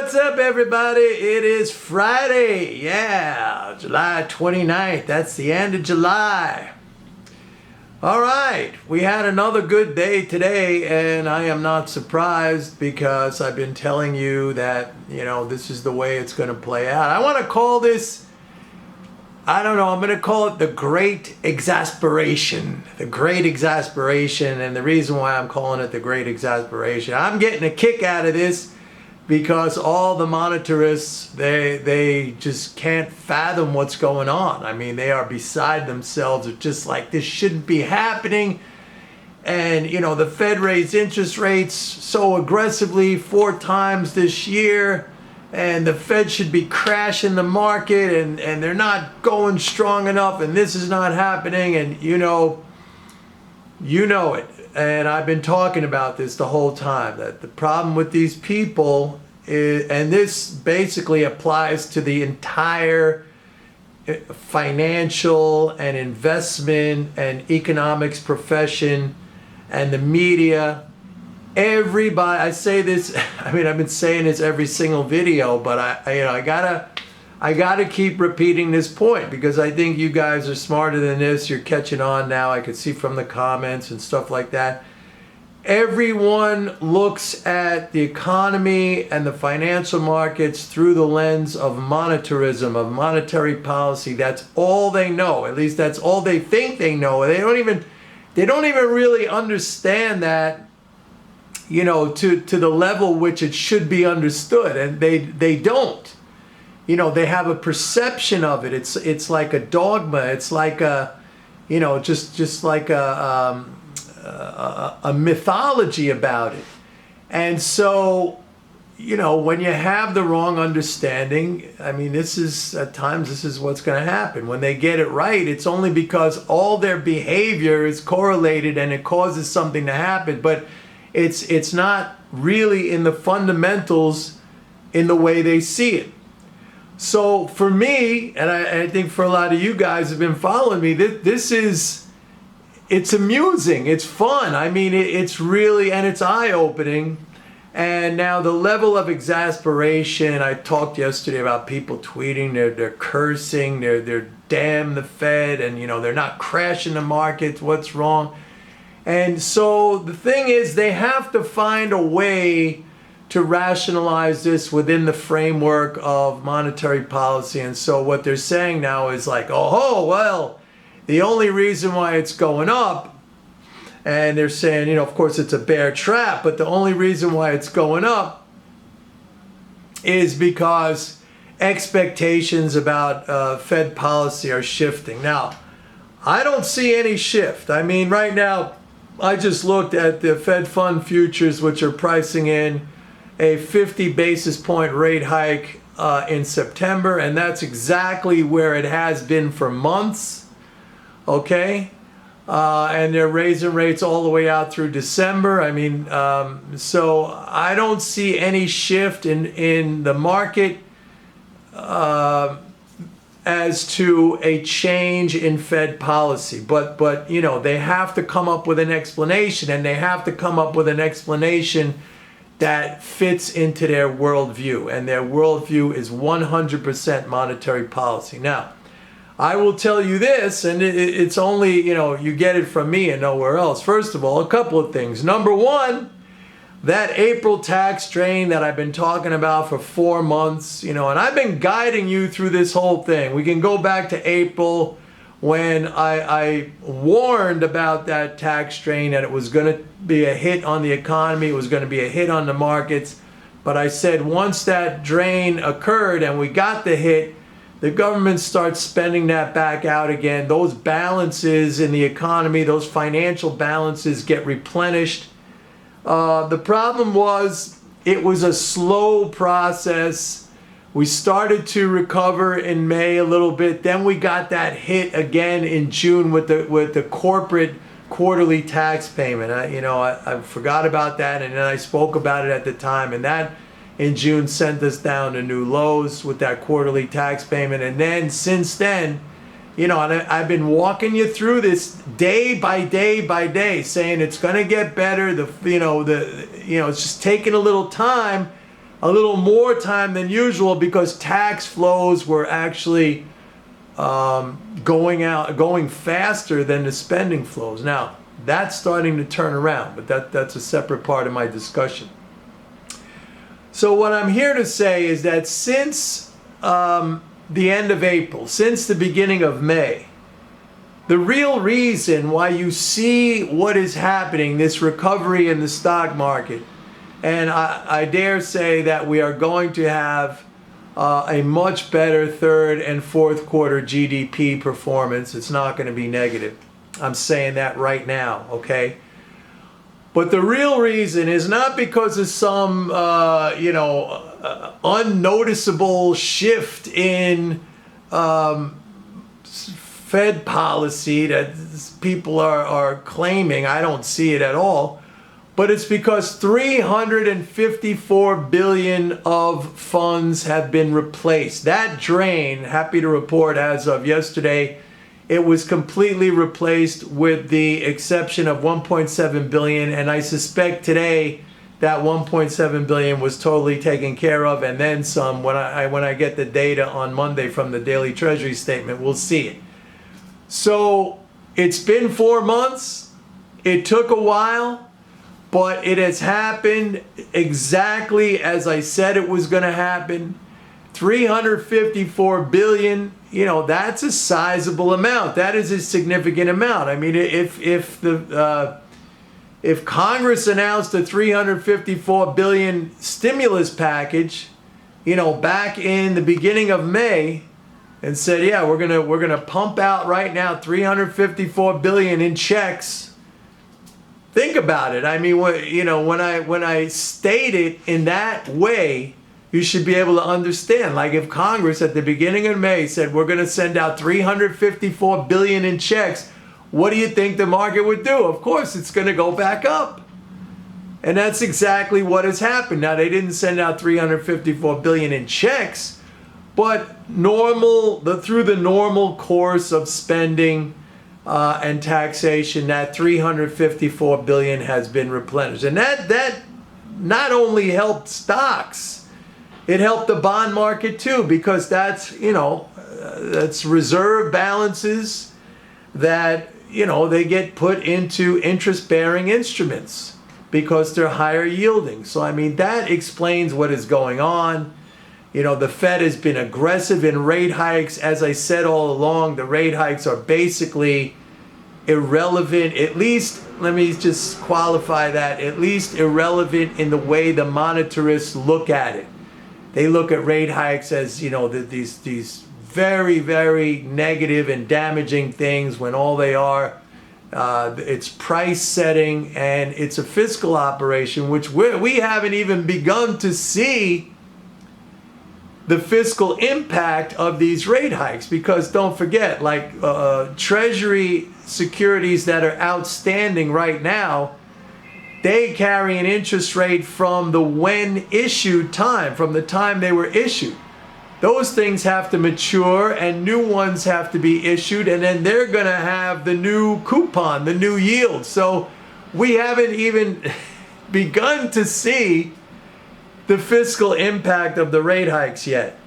What's up, everybody? It is Friday. Yeah, July 29th. That's the end of July. All right, we had another good day today, and I am not surprised because I've been telling you that, this is the way it's going to play out. I want to call this, I'm going to call it the Great Exasperation. The Great Exasperation, and the reason why I'm calling it the Great Exasperation, I'm getting a kick out of this because all the monetarists, they just can't fathom what's going on. I mean, they are beside themselves. It's just like, this shouldn't be happening. And, the Fed raised interest rates so aggressively 4 times this year, and the Fed should be crashing the market, and they're not going strong enough, and this is not happening, and you know it. And I've been talking about this the whole time, that the problem with these people is, and this basically applies to the entire financial and investment and economics profession and the media, everybody. I say this, I've been saying this every single video, but I gotta keep repeating this point because I think you guys are smarter than this. You're catching on now. I could see from the comments and stuff like that. Everyone looks at the economy and the financial markets through the lens of monetarism, of monetary policy. That's all they know. At least that's all they think they know. They don't even really understand that, to the level which it should be understood, and they don't. They have a perception of it. It's like a dogma. It's like a, just like a mythology about it. And so, when you have the wrong understanding, this is what's going to happen. When they get it right, it's only because all their behavior is correlated and it causes something to happen, but it's not really in the fundamentals in the way they see it. So for me, and I think for a lot of you guys who've been following me, it's amusing, it's fun. It's really, and it's eye-opening. And now the level of exasperation, I talked yesterday about people tweeting, they're cursing, they're damn the Fed, and they're not crashing the markets, what's wrong? And so the thing is, they have to find a way to rationalize this within the framework of monetary policy. And so what they're saying now is like, well, the only reason why it's going up, and they're saying, of course it's a bear trap, but the only reason why it's going up is because expectations about Fed policy are shifting. Now, I don't see any shift. Right now, I just looked at the Fed fund futures, which are pricing in a 50 basis point rate hike in September, and that's exactly where it has been for months, okay? And they're raising rates all the way out through December. So I don't see any shift in the market as to a change in Fed policy. But they have to come up with an explanation, and they have to come up with an explanation that fits into their worldview, and their worldview is 100% monetary policy. Now, I will tell you this, and it's only, you get it from me and nowhere else. First of all, a couple of things. Number one, that April tax drain that I've been talking about for 4 months, and I've been guiding you through this whole thing. We can go back to April when I warned about that tax drain, that it was going to be a hit on the economy, it was going to be a hit on the markets. But I said once that drain occurred and we got the hit, the government starts spending that back out again. Those balances in the economy, those financial balances get replenished. The problem was it was a slow process. We started to recover in May a little bit. Then we got that hit again in June with the corporate quarterly tax payment. I forgot about that, and then I spoke about it at the time, and that in June sent us down to new lows with that quarterly tax payment. And then since then, and I've been walking you through this day by day by day, saying it's going to get better. It's just taking a little time. a little more time than usual because tax flows were actually going faster than the spending flows. Now, that's starting to turn around, but that's a separate part of my discussion. So what I'm here to say is that since the end of April, since the beginning of May, the real reason why you see what is happening, this recovery in the stock market, and I dare say that we are going to have a much better third and fourth quarter GDP performance. It's not going to be negative. I'm saying that right now, okay? But the real reason is not because of some, unnoticeable shift in Fed policy that people are claiming. I don't see it at all. But it's because $354 billion of funds have been replaced. That drain, happy to report as of yesterday, it was completely replaced with the exception of $1.7 billion. And I suspect today that $1.7 billion was totally taken care of and then some. When I get the data on Monday from the daily Treasury statement, we'll see it. So it's been 4 months. It took a while. But it has happened exactly as I said it was going to happen. $354 billion, that's a sizable amount. That is a significant amount. I mean, if Congress announced a $354 billion stimulus package, back in the beginning of May, and said, yeah, we're gonna pump out right now $354 billion in checks. Think about it. I mean, when I state it in that way, you should be able to understand. Like if Congress at the beginning of May said we're going to send out $354 billion in checks, what do you think the market would do? Of course, it's going to go back up. And that's exactly what has happened. Now, they didn't send out $354 billion in checks, but through the normal course of spending and taxation, that $354 billion has been replenished. And that not only helped stocks, it helped the bond market too, because that's reserve balances that, they get put into interest-bearing instruments because they're higher yielding. So, I mean, that explains what is going on. The Fed has been aggressive in rate hikes. As I said all along, the rate hikes are basically irrelevant, at least, let me just qualify that, at least irrelevant in the way the monetarists look at it. They look at rate hikes as, these very, very negative and damaging things when all they are, it's price setting and it's a fiscal operation, which we haven't even begun to see the fiscal impact of these rate hikes, because don't forget, like Treasury securities that are outstanding right now, they carry an interest rate from the when issued time, from the time they were issued. Those things have to mature and new ones have to be issued, and then they're going to have the new coupon, the new yield. So we haven't even begun to see the fiscal impact of the rate hikes yet.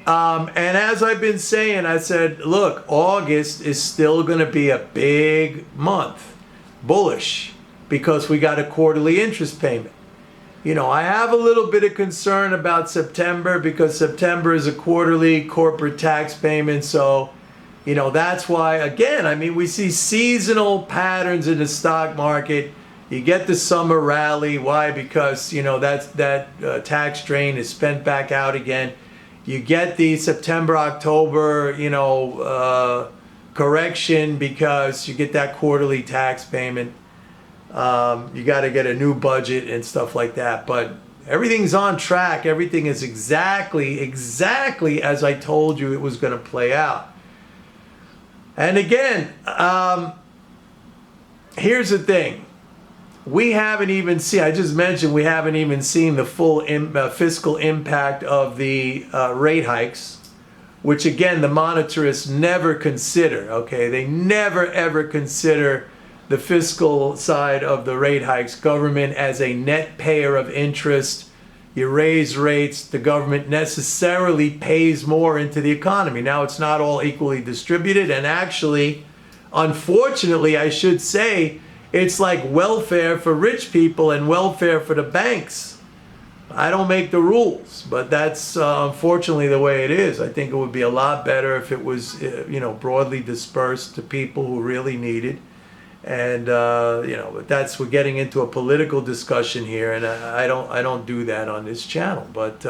And as I've been saying, I said, look, August is still going to be a big month, bullish, because we got a quarterly interest payment. I have a little bit of concern about September because September is a quarterly corporate tax payment. So, that's why, again, I mean, we see seasonal patterns in the stock market. You get the summer rally. Why? Because, that tax drain is spent back out again. You get the September, October, correction because you get that quarterly tax payment. You got to get a new budget and stuff like that. But everything's on track. Everything is exactly as I told you it was going to play out. And again, here's the thing. We haven't even seen, I just mentioned we haven't even seen the full fiscal impact of the rate hikes, which again, the monetarists never consider, okay? They never ever consider the fiscal side of the rate hikes. Government as a net payer of interest. You raise rates, the government necessarily pays more into the economy. Now, it's not all equally distributed, and actually, unfortunately, I should say, it's like welfare for rich people and welfare for the banks. I don't make the rules, but that's unfortunately the way it is. I think it would be a lot better if it was, broadly dispersed to people who really need it. And but we're getting into a political discussion here, and I don't do that on this channel. But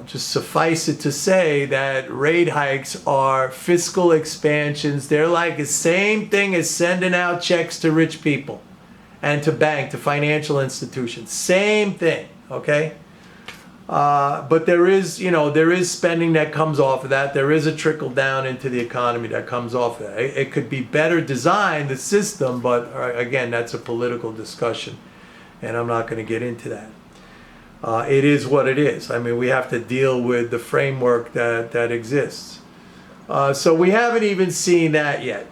just suffice it to say that rate hikes are fiscal expansions. They're like the same thing as sending out checks to rich people and to financial institutions. Same thing, okay? But there is spending that comes off of that. There is a trickle down into the economy that comes off of that. It could be better designed, the system, but again, that's a political discussion, and I'm not going to get into that. It is what it is. I mean, we have to deal with the framework that exists. So we haven't even seen that yet.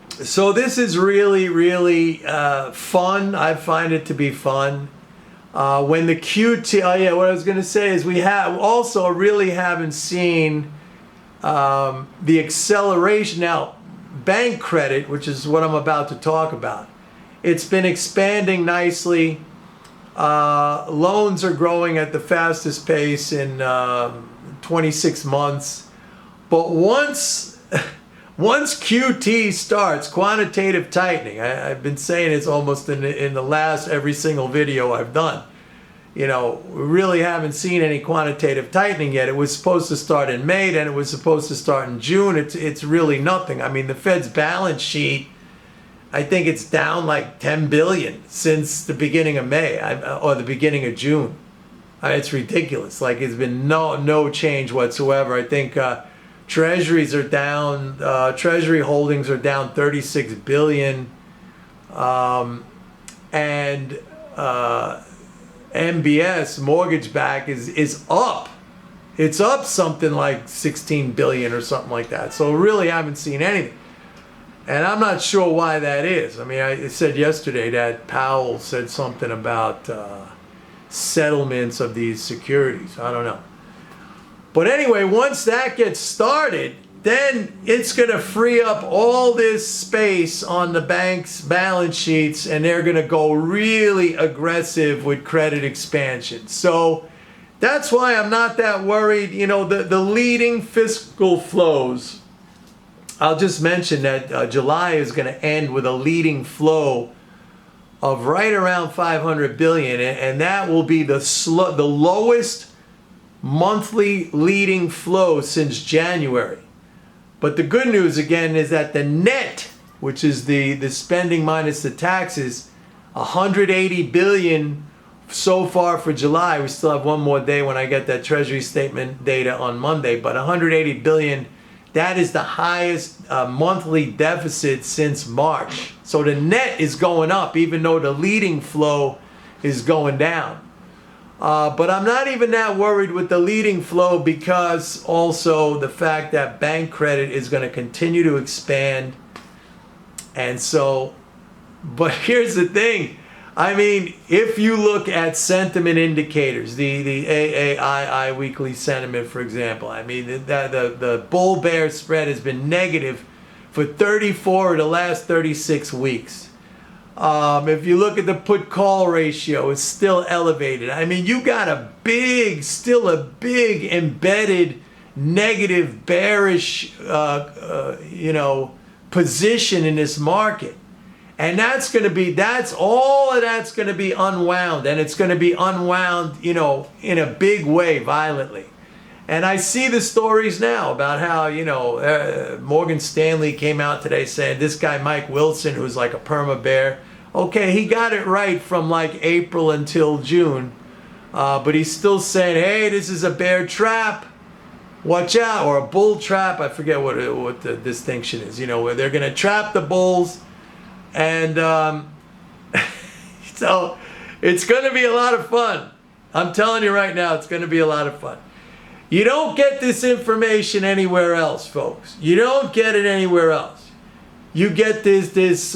So this is really, really fun. I find it to be fun. When the QT, what I was going to say is we really haven't seen the acceleration. Now, bank credit, which is what I'm about to talk about, it's been expanding nicely. Loans are growing at the fastest pace in 26 months. But once QT starts, quantitative tightening, I've been saying it's almost in the last every single video I've done. We really haven't seen any quantitative tightening yet. It was supposed to start in May, then it was supposed to start in June. It's really nothing. I mean, the Fed's balance sheet, I think it's down like 10 billion since the beginning of May or the beginning of June. It's ridiculous. Like, it's been no change whatsoever. I think treasuries are down, treasury holdings are down 36 billion. And MBS, mortgage back, is up. It's up something like 16 billion or something like that. So really haven't seen anything. And I'm not sure why that is. I mean, I said yesterday that Powell said something about settlements of these securities. I don't know. But anyway, once that gets started, then it's going to free up all this space on the bank's balance sheets, and they're going to go really aggressive with credit expansion. So that's why I'm not that worried. The leading fiscal flows, I'll just mention that July is going to end with a leading flow of right around 500 billion, and that will be the lowest monthly leading flow since January. But the good news again is that the net, which is the spending minus the taxes, 180 billion so far for July. We still have one more day when I get that Treasury statement data on Monday, but 180 billion, that is the highest monthly deficit since March. So the net is going up, even though the leading flow is going down. But I'm not even that worried with the leading flow, because also the fact that bank credit is going to continue to expand. And so, but here's the thing. I mean, if you look at sentiment indicators, the AAII weekly sentiment, for example, I mean, the bull-bear spread has been negative for 34 of the last 36 weeks. If you look at the put-call ratio, it's still elevated. I mean, you got still a big embedded negative bearish, position in this market. And that's going to be unwound, and it's going to be unwound, in a big way, violently. And I see the stories now about how, Morgan Stanley came out today saying this guy, Mike Wilson, who's like a perma bear, okay, he got it right from like April until June, but he's still saying, hey, this is a bear trap, watch out, or a bull trap. I forget what the distinction is, where they're going to trap the bulls. And so it's going to be a lot of fun. I'm telling you right now, it's going to be a lot of fun. You don't get this information anywhere else, folks. You don't get it anywhere else. you get this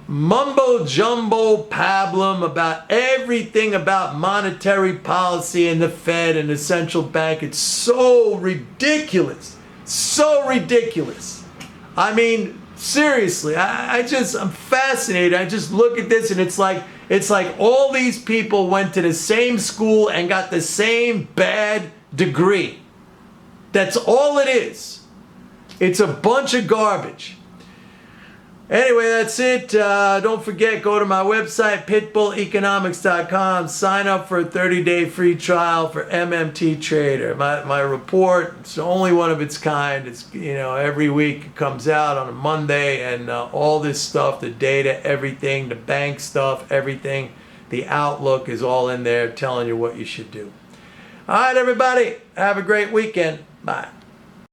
mumbo jumbo pablum about everything about monetary policy and the Fed and the central bank. It's so ridiculous. So ridiculous. I mean, seriously, I'm fascinated. I just look at this and it's like all these people went to the same school and got the same bad degree. That's all it is. It's a bunch of garbage. Anyway, that's it. Don't forget, go to my website, pitbulleconomics.com. Sign up for a 30-day free trial for MMT Trader. My report, it's the only one of its kind. It's, every week it comes out on a Monday, and all this stuff, the data, everything, the bank stuff, everything, the outlook is all in there telling you what you should do. All right, everybody, have a great weekend. Bye.